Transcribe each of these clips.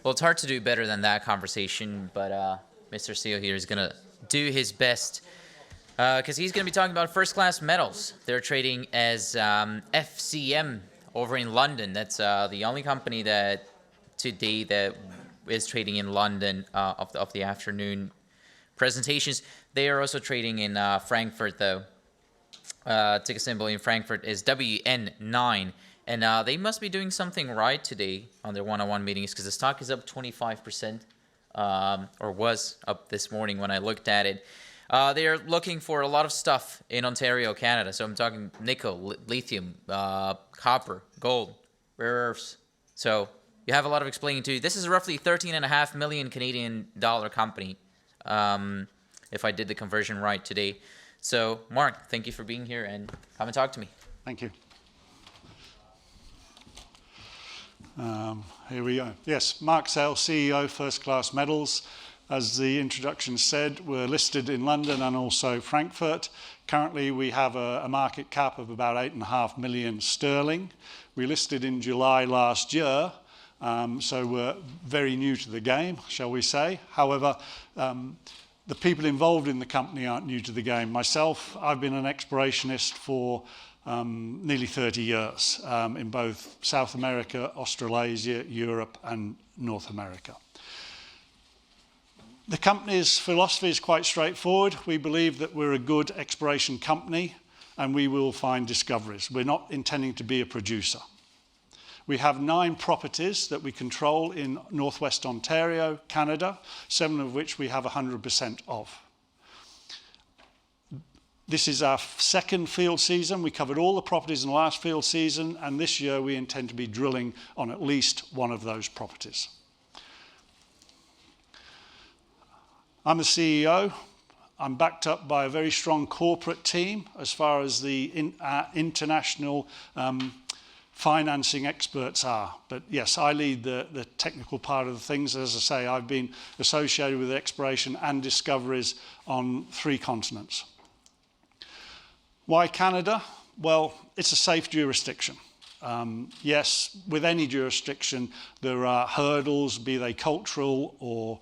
Well, it's hard to do better than that conversation, but Mr. Sale here is going to do his best because he's going to be talking about first-class metals. They're trading as FCM over in London. That's the only company that today that is trading in London of the afternoon presentations. They are also trading in Frankfurt, though. Ticker symbol in Frankfurt is WN9. And they must be doing something right today on their one-on-one meetings because the stock is up 25%, or was up this morning when I looked at it. They're looking for a lot of stuff in Ontario, Canada. So I'm talking nickel, lithium, copper, gold, rare earths. So you have a lot of explaining to do. This is roughly 13.5 million Canadian dollar company, if I did the conversion right today. So, Mark, thank you for being here and come and talk to me. Thank you. Here we go. Yes, Marc Sale, CEO, First Class Metals. As the introduction said, we're listed in London and also Frankfurt. Currently, we have a market cap of about 8.5 million sterling. We listed in July last year, so we're very new to the game, shall we say. However, the people involved in the company aren't new to the game. Myself, I've been an explorationist for nearly 30 years in both South America, Australasia, Europe and North America. The company's philosophy is quite straightforward. We believe that we're a good exploration company and we will find discoveries. We're not intending to be a producer. We have 9 properties that we control in northwest Ontario, Canada, 7 of which we have 100% of. This is our second field season. We covered all the properties in the last field season, and this year we intend to be drilling on at least one of those properties. I'm the CEO. I'm backed up by a very strong corporate team as far as the international financing experts are. But yes, I lead the technical part of the things. As I say, I've been associated with exploration and discoveries on 3 continents. Why Canada? Well, it's a safe jurisdiction. Yes, with any jurisdiction, there are hurdles, be they cultural or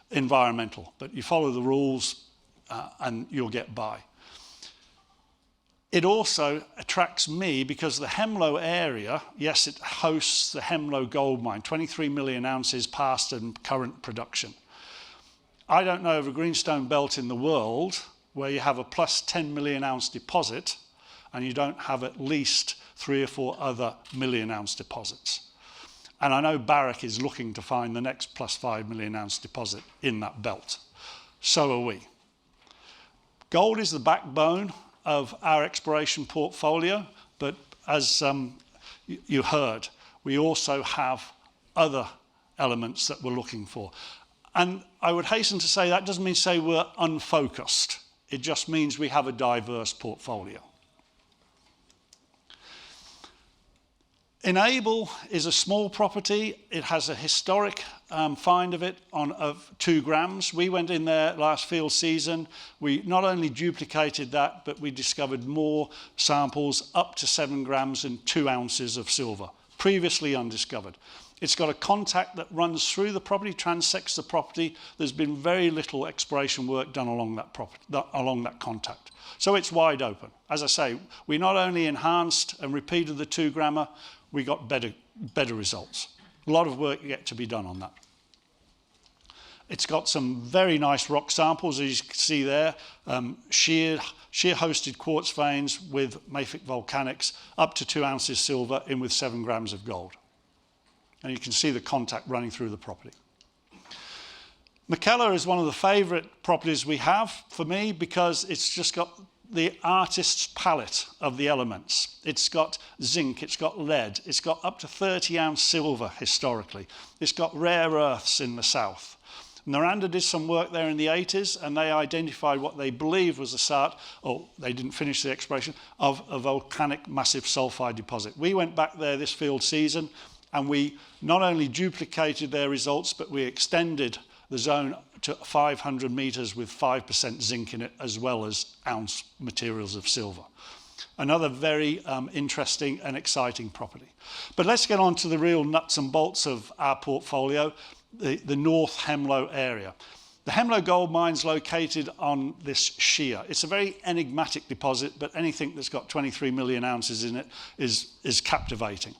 environmental, but you follow the rules and you'll get by. It also attracts me because the Hemlo area, yes, it hosts the Hemlo gold mine, 23 million ounces past and current production. I don't know of a greenstone belt in the world where you have a plus 10 million ounce deposit and you don't have at least 3 or 4 other million ounce deposits. And I know Barrick is looking to find the next plus 5 million ounce deposit in that belt. So are we. Gold is the backbone of our exploration portfolio, but as you heard, we also have other elements that we're looking for. And I would hasten to say that doesn't mean to say we're unfocused. It just means we have a diverse portfolio. Enable is a small property. It has a historic find of it of 2 grams. We went in there last field season. We not only duplicated that, but we discovered more samples up to 7 grams and 2 ounces of silver, previously undiscovered. It's got a contact that runs through the property, transects the property. There's been very little exploration work done along that contact. So it's wide open. As I say, we not only enhanced and repeated the 2 grammer, we got better results. A lot of work yet to be done on that. It's got some very nice rock samples, as you can see there, shear hosted quartz veins with mafic volcanics, up to 2 ounces silver in with 7 grams of gold. And you can see the contact running through the property. Mackellar is one of the favourite properties we have for me because it's just got the artist's palette of the elements. It's got zinc, it's got lead, it's got up to 30-ounce silver historically. It's got rare earths in the south. Noranda did some work there in the 80s and they identified what they believed was the start, or they didn't finish the exploration, of a volcanic massive sulfide deposit. We went back there this field season and we not only duplicated their results, but we extended the zone to 500 meters with 5% zinc in it, as well as ounce materials of silver. Another very interesting and exciting property. But let's get on to the real nuts and bolts of our portfolio, the North Hemlo area. The Hemlo gold mine is located on this shear. It's a very enigmatic deposit, but anything that's got 23 million ounces in it is captivating.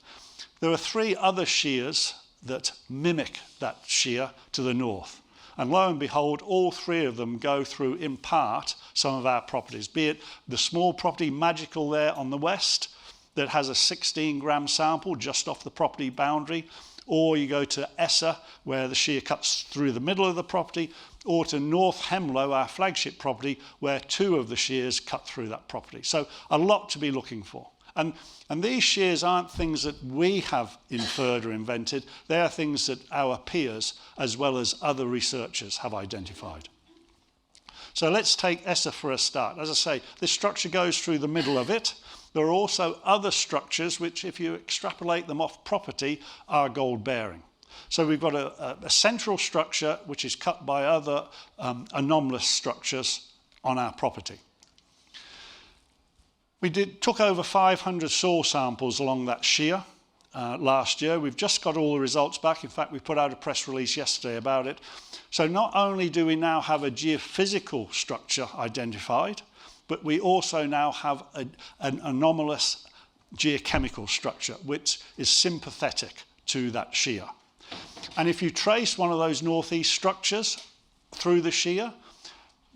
There are 3 other shears that mimic that shear to the north. And lo and behold, all 3 of them go through, in part, some of our properties, be it the small property Magical there on the west that has a 16-gram sample just off the property boundary, or you go to Essa, where the shear cuts through the middle of the property, or to North Hemlo, our flagship property, where 2 of the shears cut through that property. So a lot to be looking for. And these shears aren't things that we have inferred or invented. They are things that our peers, as well as other researchers, have identified. So let's take Essa for a start. As I say, this structure goes through the middle of it. There are also other structures which, if you extrapolate them off property, are gold-bearing. So we've got a central structure which is cut by other anomalous structures on our property. We took over 500 soil samples along that shear last year. We've just got all the results back. In fact, we put out a press release yesterday about it. So not only do we now have a geophysical structure identified, but we also now have an anomalous geochemical structure which is sympathetic to that shear. And if you trace one of those northeast structures through the shear,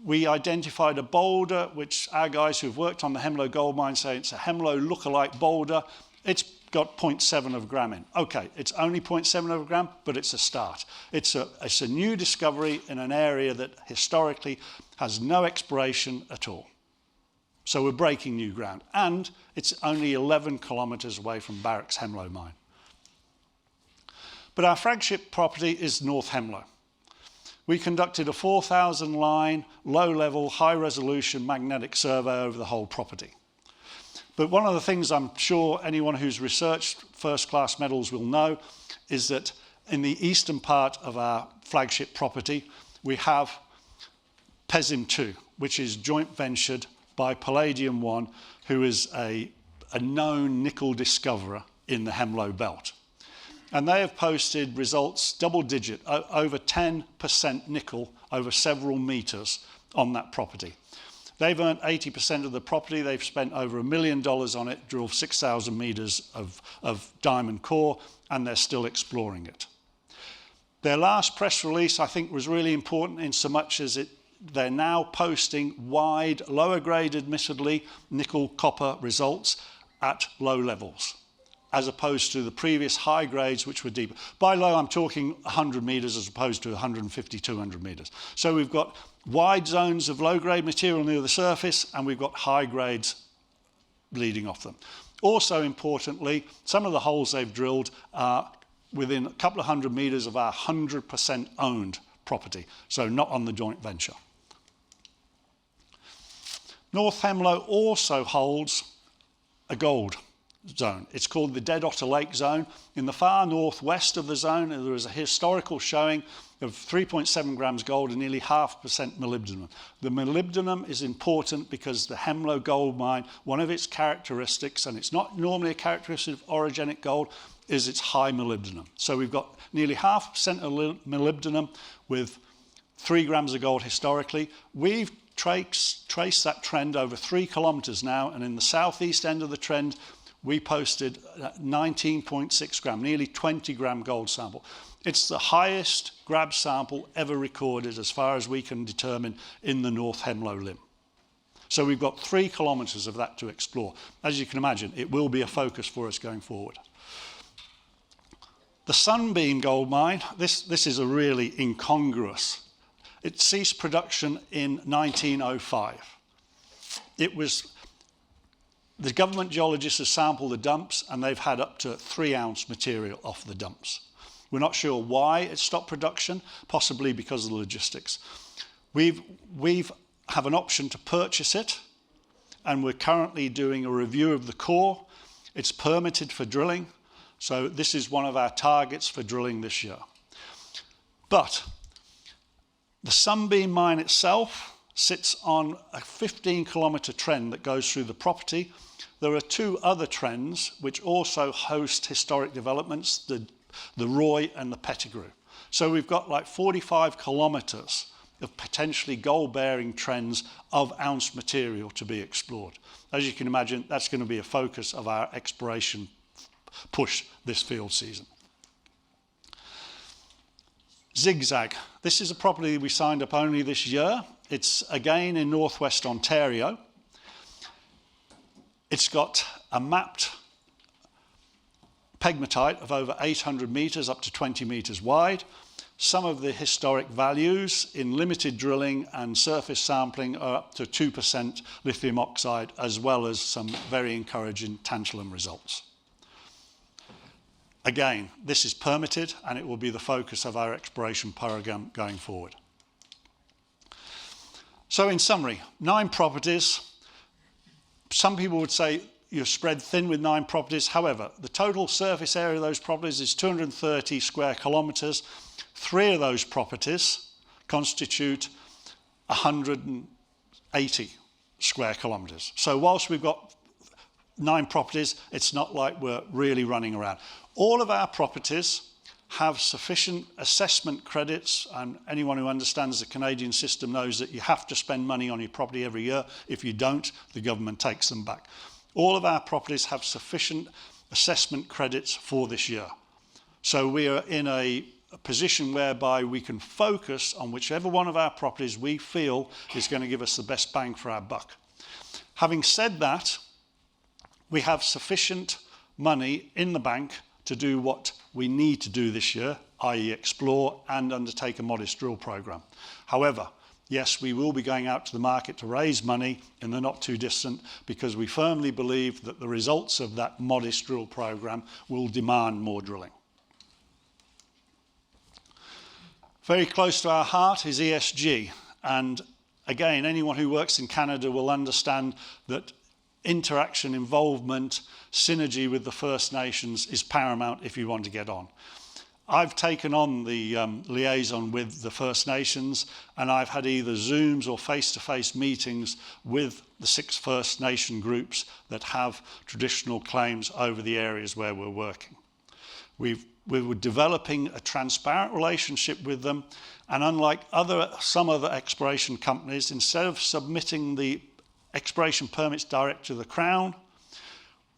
we identified a boulder, which our guys who've worked on the Hemlo gold mine say it's a Hemlo lookalike boulder. It's got 0.7 of a gram in. Okay, it's only 0.7 of a gram, but it's a start. It's a new discovery in an area that historically has no exploration at all. So we're breaking new ground. And it's only 11 kilometres away from Barrick's Hemlo mine. But our flagship property is North Hemlo. We conducted a 4,000 line, low-level, high-resolution magnetic survey over the whole property. But one of the things I'm sure anyone who's researched first-class metals will know is that in the eastern part of our flagship property, we have PESIM 2, which is joint ventured by Palladium 1, who is a known nickel discoverer in the Hemlo belt. And they have posted results double-digit, over 10% nickel over several meters on that property. They've earned 80% of the property. They've spent over $1 million on it, drilled 6,000 meters of diamond core, and they're still exploring it. Their last press release, I think, was really important in so much as they're now posting wide, lower-grade, admittedly, nickel-copper results at low levels, as opposed to the previous high grades, which were deeper. By low, I'm talking 100 meters as opposed to 150, 200 meters. So we've got wide zones of low-grade material near the surface, and we've got high grades leading off them. Also importantly, some of the holes they've drilled are within a couple of 100 meters of our 100% owned property, so not on the joint venture. North Hemlo also holds a gold zone. It's called the Dead Otter Lake Zone. In the far northwest of the zone, there is a historical showing of 3.7 grams gold and nearly 0.5% molybdenum. The molybdenum is important because the Hemlo gold mine, one of its characteristics, and it's not normally a characteristic of orogenic gold, is its high molybdenum. So we've got nearly 0.5% of molybdenum with 3 grams of gold historically. We've traced that trend over 3 kilometers now, and in the southeast end of the trend, we posted 19.6 gram, nearly 20 gram gold sample. It's the highest grab sample ever recorded as far as we can determine in the North Hemlo limb. So we've got 3 kilometers of that to explore. As you can imagine, it will be a focus for us going forward. The Sunbeam gold mine, this is a really incongruous. It ceased production in 1905. The government geologists have sampled the dumps, and they've had up to 3-ounce material off the dumps. We're not sure why it stopped production, possibly because of the logistics. We have an option to purchase it, and we're currently doing a review of the core. It's permitted for drilling, so this is one of our targets for drilling this year. But the Sunbeam mine itself sits on a 15-kilometre trend that goes through the property. There are 2 other trends which also host historic developments, the Roy and the Pettigrew. So we've got like 45 kilometres of potentially gold-bearing trends of ounce material to be explored. As you can imagine, that's going to be a focus of our exploration push this field season. Zigzag. This is a property we signed up only this year. It's again in northwest Ontario. It's got a mapped pegmatite of over 800 metres, up to 20 metres wide. Some of the historic values in limited drilling and surface sampling are up to 2% lithium oxide, as well as some very encouraging tantalum results. Again, this is permitted and it will be the focus of our exploration program going forward. So in summary, 9 properties. Some people would say you're spread thin with 9 properties. However, the total surface area of those properties is 230 square kilometres. 3 of those properties constitute 180 square kilometres. So whilst we've got 9 properties, it's not like we're really running around. All of our properties have sufficient assessment credits, and anyone who understands the Canadian system knows that you have to spend money on your property every year. If you don't, the government takes them back. All of our properties have sufficient assessment credits for this year. So we are in a position whereby we can focus on whichever one of our properties we feel is going to give us the best bang for our buck. Having said that, we have sufficient money in the bank to do what we need to do this year, i.e. explore and undertake a modest drill program. However, yes, we will be going out to the market to raise money in the not too distant, because we firmly believe that the results of that modest drill program will demand more drilling. Very close to our heart is ESG, and again, anyone who works in Canada will understand that interaction, involvement, synergy with the First Nations is paramount if you want to get on. I've taken on the liaison with the First Nations, and I've had either Zooms or face-to-face meetings with the 6 First Nation groups that have traditional claims over the areas where we're working. We were developing a transparent relationship with them, and unlike some other exploration companies, instead of submitting the exploration permits direct to the Crown,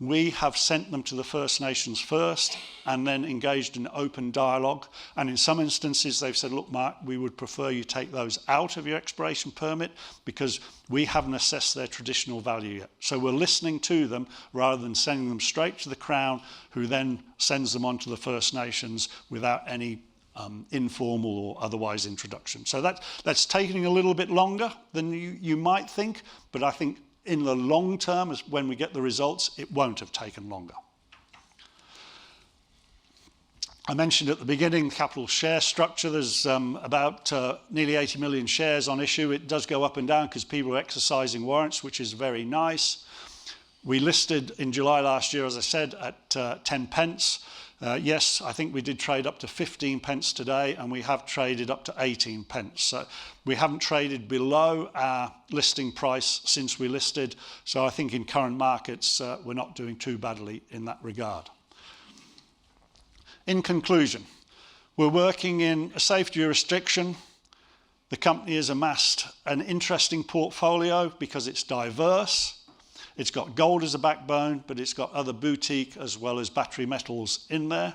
we have sent them to the First Nations first and then engaged in open dialogue. And in some instances, they've said, look, Mark, we would prefer you take those out of your exploration permit because we haven't assessed their traditional value yet. So we're listening to them rather than sending them straight to the Crown, who then sends them on to the First Nations without any informal or otherwise introduction. So that's taking a little bit longer than you might think, but I think in the long term, when we get the results, it won't have taken longer. I mentioned at the beginning capital share structure. There's about nearly 80 million shares on issue. It does go up and down because people are exercising warrants, which is very nice. We listed in July last year, as I said, at 10 pence. Yes, I think we did trade up to 15 pence today, and we have traded up to 18 pence. So we haven't traded below our listing price since we listed. So I think in current markets, we're not doing too badly in that regard. In conclusion, we're working in a safe jurisdiction. The company has amassed an interesting portfolio because it's diverse. It's got gold as a backbone, but it's got other boutique as well as battery metals in there.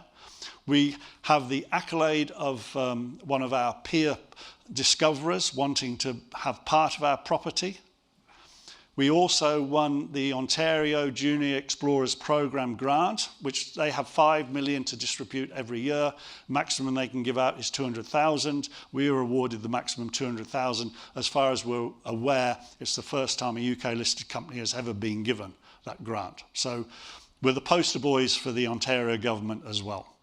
We have the accolade of one of our peer discoverers wanting to have part of our property. We also won the Ontario Junior Explorers Program grant, which they have $5 million to distribute every year. Maximum they can give out is $200,000. We were awarded the maximum $200,000. As far as we're aware, it's the first time a UK-listed company has ever been given that grant. So we're the poster boys for the Ontario government as well.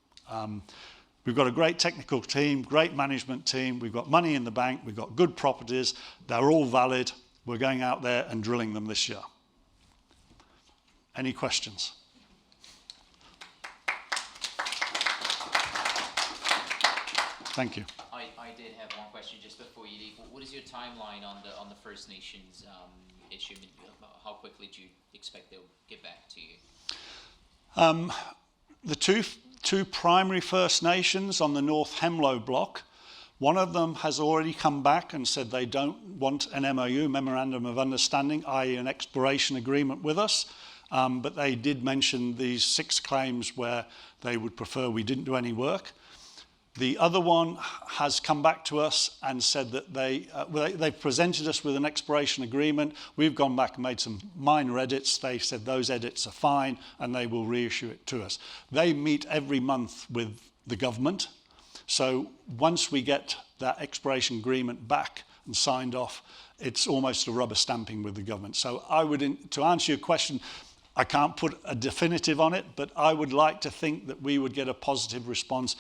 We've got a great technical team, great management team. We've got money in the bank. We've got good properties. They're all valid. We're going out there and drilling them this year. Any questions? Thank you. I did have one question. question just before you leave. What is your timeline on the First Nations issue? How quickly do you expect they'll get back to you? The two primary First Nations on the North Hemlo block, one of them has already come back and said they don't want an MOU, Memorandum of Understanding, i.e. an exploration agreement with us. But they did mention these 6 claims where they would prefer we didn't do any work. The other one has come back to us and said that they've presented us with an exploration agreement. We've gone back and made some minor edits. They said those edits are fine and they will reissue it to us. They meet every month with the government. So once we get that exploration agreement back and signed off, it's almost a rubber stamping with the government. So to answer your question, I can't put a definitive on it, but I would like to think that we would get a positive response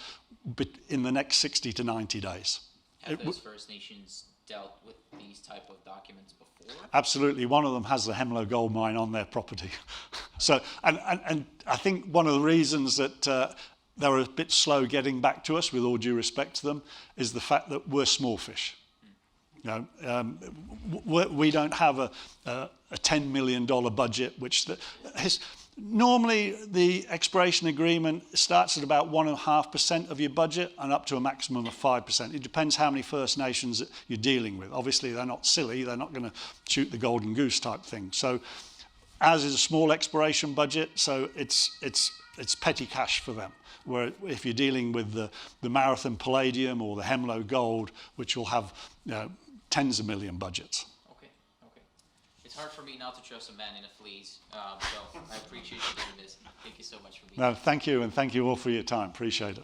in the next 60 to 90 days. Have those First Nations dealt with these type of documents before? Absolutely. One of them has the Hemlo gold mine on their property. So, and I think one of the reasons that they were a bit slow getting back to us, with all due respect to them, is the fact that we're small fish. You know, we don't have a $10 million budget, which normally the exploration agreement starts at about 1.5% of your budget and up to a maximum of 5%. It depends how many First Nations you're dealing with. Obviously, they're not silly. They're not going to shoot the golden goose type thing. So ours is a small exploration budget, so it's petty cash for them. Where if you're dealing with the Marathon Palladium or the Hemlo Gold, which will have tens of million budgets. Okay. It's hard for me not to trust a man in a fleece, so I appreciate you doing this. Thank you so much for being here. No, thank you, and thank you all for your time. Appreciate it.